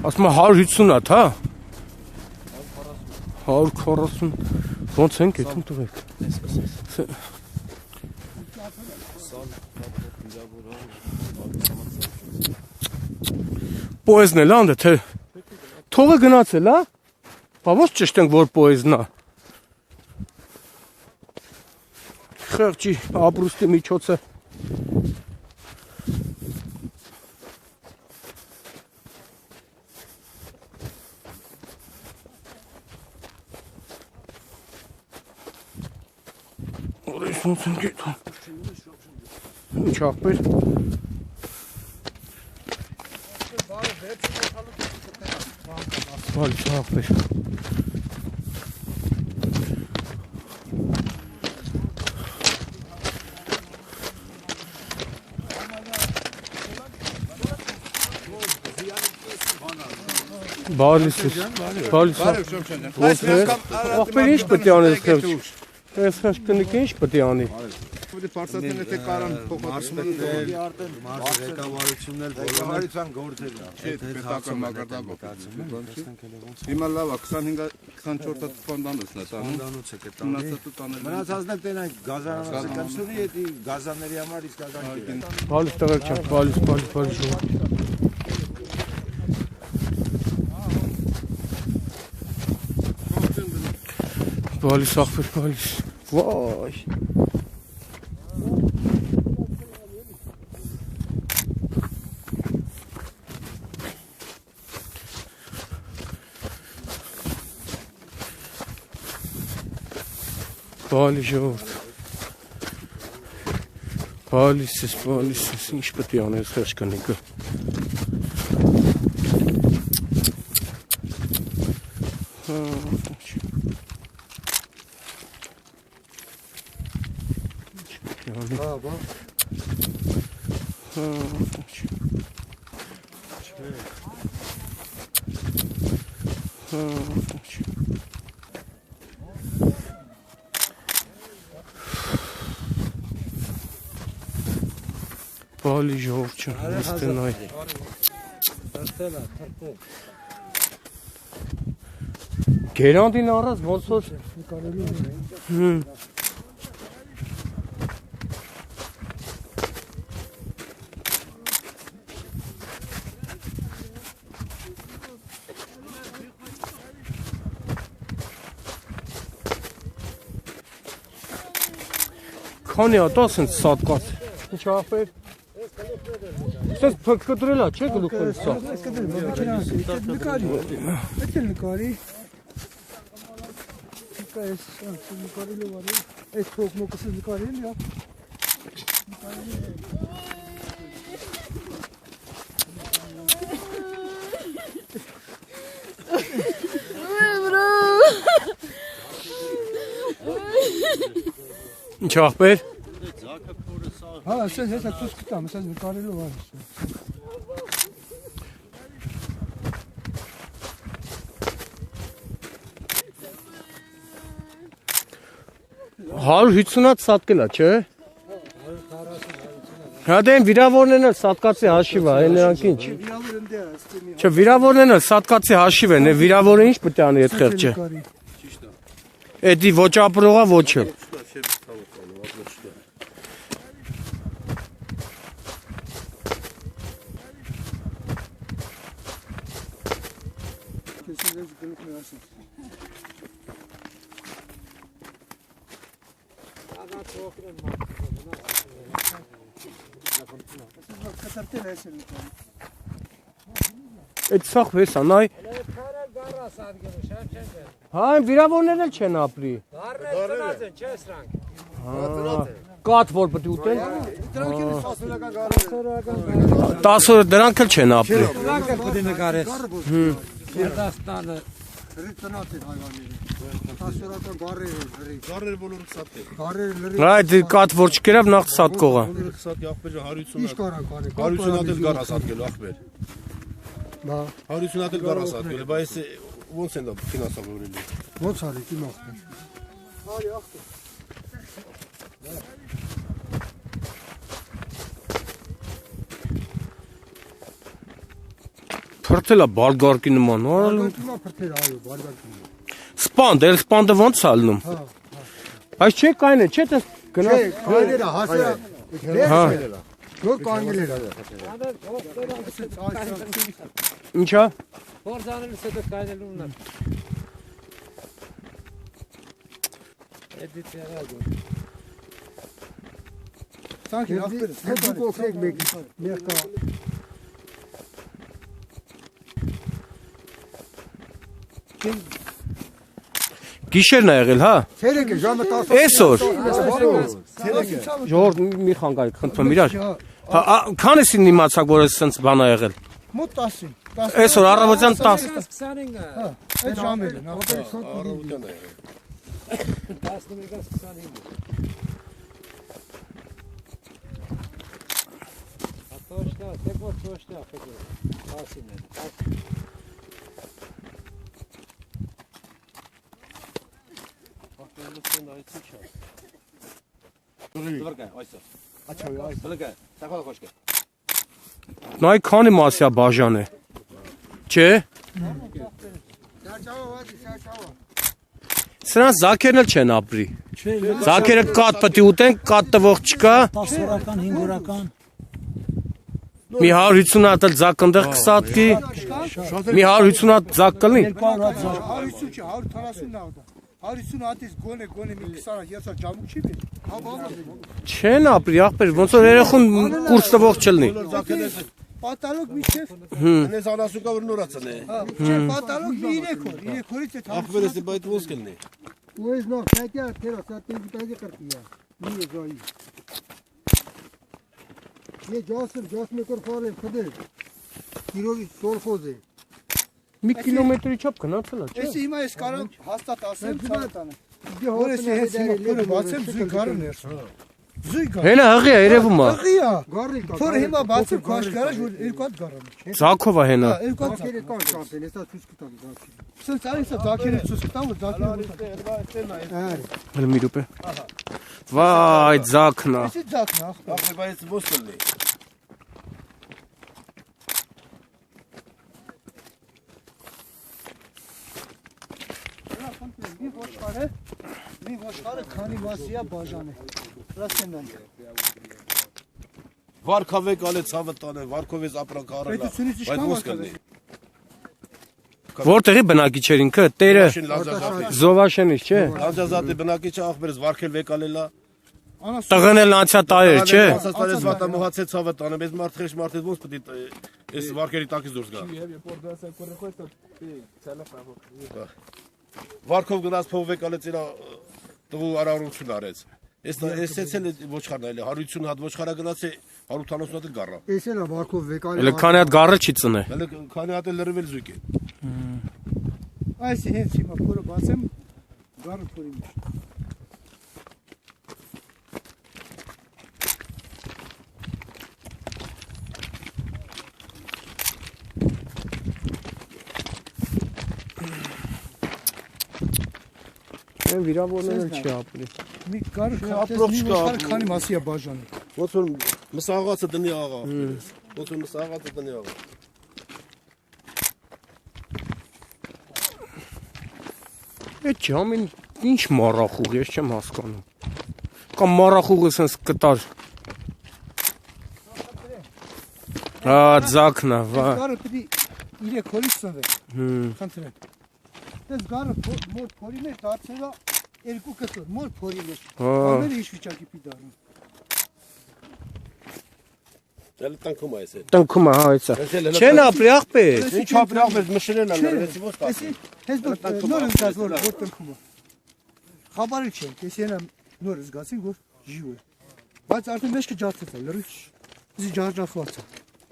Ասում 150 հատ, հա? 140 ոնց ենք այդում տղեկ։ Պոեզն էլ անդը, թե թողը գնացել, հա? Բա ոնց ճշտ ենք, որ պոեզն է։ Խեղճի ապրուստի միջոցը։ Ոնց ենք այդում։ Ինչ աղբեր։ Բալի աղբեր։ Բալիս ես, բալիս աղբեր ինչ պտի անես խեղճ։ Ես խեղճ կնիկ ինչ պտի անի։ Պարսատեն եթե կարան փոխադրել ղեկավարությունն էլ ղեկավարության գործերը չէ պետական մակարդակով հիմա լավ է 25-24 տպանդանոց նա տանում մնացածն էլ տենանք գազանասի էդի գազանների համար իսկական բալիս տղեր չեմ, բալիս բալիս աղբեր, բալիս, վայ Բալի ժողորդ Բալիս ես, ինչ պետի անես խեղճ կնիկը Բալի ժողորդ չեմ, հստեն այ Գերանդին առած ոնց որ Քանի ատաս են սատկած Ինչ աղբեր Սենց կտրել է, չէ գլուխել սա նկարի Այս փոքմոկսը նկարի լյա Ինչ աղբեր Հա, ասես հեսա ցույց կտամ, ասես նկարելով արի։ 150-ած սատկել է, չէ։ Հա դե վիրավորներն էլ սատկացի հաշիվ է, նրանք ինչ։ Չէ, վիրավորներն էլ սատկացի հաշիվ են, վիրավորը ինչ պետք է անի այդ խեղճը։ Էդի ոչ ապրողա, ոչ էլ։ Այդ սախ վեսա, նայ։ Հա, վիրավորներն էլ չեն ապրի։ Դարներ են, չէ սրանք։ Կատ որ պետք է ուտեն։ Դրանք էլ դրանք էլ չեն ապրի։ Դրանք էլ պետք է նկարես։ Երդաստանը Տնած են հայվանները, տասորական գարեր բոլորը կսատ է։ Այդ կատ որ չկերավ նախ սատկողը։ Բոլորը կսատ աղբերը 150 Ինչ կարան կարի։ 150 հատ էլ գար ասատկել աղբեր։ Բա 150 հատ էլ գար ասատկել, բայց ոնց են դա ֆինանսավորել։ ոնց արի իմ ախտը։ Արի ախտը։ Փրթելա բարգարկի նման, Բարգարկումա փրթել այո, բարգարկում։ Սպանդ, էլ սպանդը ոնց ալնում։ Բայց չէ կայն է, չէ՞ դες գնաց։ Կայներա հասա։ Հա։ Գոր կայներա։ Ինչա։ Փորձանելուց հետո կայնելու ունա։ Էդի տեղը։ Սանքի ասպեր, հետ կոքրեք մեկ։ Մեկա։ Գիշերն է եղել, հա։ Ցերեկը ժամը 10։ Այսօր։ Ցերեկը։ Ժողովուրդ մի խանգարեք, խնդրում իրար։ Հա, քանեսին իմացաք, որ այս sense բան է եղել։ Մոտ 10-ին։ Այսօր առավոտյան 10։ 25-ը։ Այդ ժամերը, նախորդ Առավոտյան է։ 11-ից 25-ը։ Ատոշտա, տեկո ճոշտա, ֆեկո։ Ասին է։ Նայ քանի մասյա բաժան է։ Չէ։ Սրանց զաքերն էլ չեն ապրի։ Զաքերը կատ պետք է ուտեն, կատ տվող չկա։ 10 օրական, 5 օրական։ Մի 150 հատ էլ զակ ընդեղ կսատկի։ Մի 150 հատ զակ կլինի։ 200 հատ զակ։ 150 չի, 140 նավდა։ 150 հատից գոնե մի 20 եսա ջամուկ չի բերի։ Չեն ապրի, ախպեր, ոնց որ երեխուն կուրս տվող չլինի։ Պատալոկ միջև։ Անես անասուկա որ նորացն է։ Չէ, պատալոկ մի 3 օրից է թափ։ Ախվերս բայդ ոնց կլինի։ Ու ես նոր քայտյա թերա սատենի տագի կրտիա։ Մի զոյի։ Ես ջասմը կորփարել խդեր։ Գիրովի սորխոզ է։ Մի կիլոմետրի չափ գնացել է, չէ՞։ Ես հիմա ես կարող հաստատ ասեմ ցանտանը։ Որ ես հետ հիմա բացեմ զույգ գարն էր։ Զույգ գար։ Հենա հղի է, երևում է։ Հղիա։ Գարի կա։ Որ հիմա բացեմ քաշ գարաժ որ 2 հատ գարան է։ Զաքով է հենա։ 2 հատ գարերը կան կապել, հեսա ցույց կտամ զաքի։ Սենց արիցա զաքերը ցույց կտամ որ զաքերը։ Հələ մի րոպե։ Վայ, զաքն է։ Էսի զաքն ախ։ Ախվեր բայց ոնց կլինի։ Մի ոչխարը քանի մասիա բաժան է։ Ռասենան։ Վարքավեկ ալե ցավը տանը, վարքովից ապրանք առելա։ Պետությունից Բայց ոնց իշքան կլինի։ Որտեղի բնակիչ էր ինքը, տերը Լանջազատի։ Զովաշենից, չէ։ Լանջազատի բնակիչը ախվերս վարքել վեկալելա։ Տղեն էլ անցյա տարեր, չէ։ Ասածարես վատա մոհացել ցավը տանը, մեզ մարդ խեշ մարդից ոնց պետք է այս վարքերի տակից դուրս գա։ Վարքով գնաց փող վեկալեց իրա տղու արարություն արեց։ Այս էլ ոչխարն է, 150 հատ ոչխարա գնաց 180 հատ գառա։ Էս էլ է վարքով վեկալի։ Հələ քանի հատ գառը չի ծնե։ Հələ քանի հատ էլ լրվել զույգ է։ Այս հենց հիմա փորը բացեմ գարը փորի մեջ։ Այն վիրավորներն էլ չի ապրի։ Մի գարը ապրող մի չկա, ոչխարը քանի մասիա բաժան է։ Ոնց որ մսաղացը տնի աղա։ Ոնց որ մսաղացը տնի աղա։ Այդ ժամին ինչ մառախուղ, ես չեմ հասկանում։ Կամ մառախուղը sense կտար։ Հա, զաքն է, վա։ Գարը պետք է 3 օրից ծնվի։ Խնդրեմ։ Դες գարը մոտ փորի մեջ դարձել է 2 կտոր, մոտ փորի մեջ։ Ամենը ինչ վիճակի պիտարում։ Էլ տանքում է էս։ Տնքում է, հա, այցա։ Չեն ապրի ախպեր։ Ինչ ապրի ախվեր մշրեն ալարեցի ոնց կա։ Հենց նոր զգաց որ տնքում է։ Խաբարի չէ, ես ենա նոր զգացի որ ժիվ է։ Բայց արդեն մեջքը ջարդեց է, լրիվ։ Զի ջարդախված է։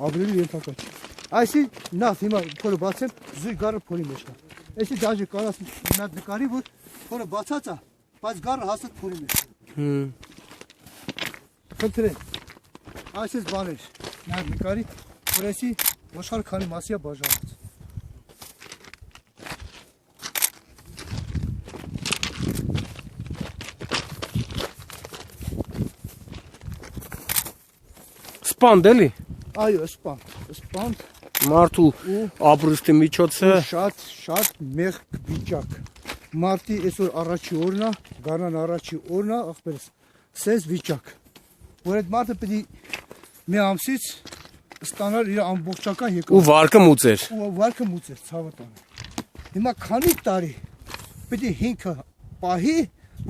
Ավելի ենթակա չէ։ Այսի նախ հիմա փորը բացեմ, զույգ գարը փորի մեջ է։ Էսի դաժե կարաս մի նկարի որ փորը բացած է, բայց գարը հաստատ փորի մեջ է։ Խնդրեմ։ Այսպես բաներ, նա նկարի, որ էսի ոչխարը քանի մասիա բաժանած։ Սպանդ էլի։ Այո, սպանդ։ Մարդու ապրուստի միջոցը շատ մեղ վիճակ։ Մարտի այսօր առաջի օրն է, գարնան առաջի օրն է, ախպերս, սենց վիճակ։ Որ այդ մարդը պետք է մի ամսից ստանալ իր ամբողջական ու եկամուտ։ վարկը մուծեր։ Ու վարկը մուծեր, ցավը տանը։ Հիմա քանի տարի պետք է 5-ը պահի,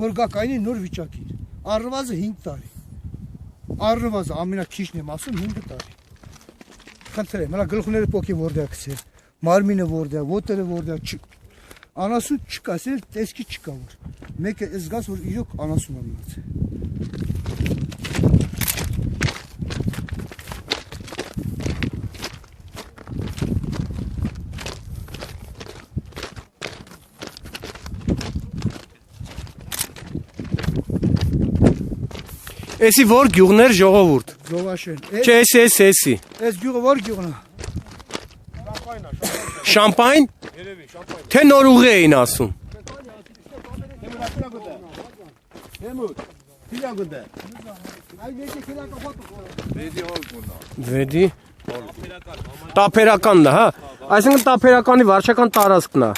որ գա կայնի նոր վիճակին։ Առնվազը 5 տարի։ Առնվազը ամենաքիչն եմ ասում 5 տարի։ Խնդրեմ, հələ գլխները փոքի որտեղ գցել։ Մարմինը որտեղ, ոտերը որտեղ անասուն չկա, ասել տեսքի չկա որ։ Մեկը զգաս որ իրոք անասուն է մնացել։ Էսի որ գյուղներ ժողովուրդ։ Զովաշեն։ Չէ, էսի։ Այս գյուղը որ գյուղն է։ Շամպայն։ Թե նոր ուղի էին ասում։ Վեդի։ Տափերականն է, հա։ Այսինքն տափերականի վարչական տարածքն է։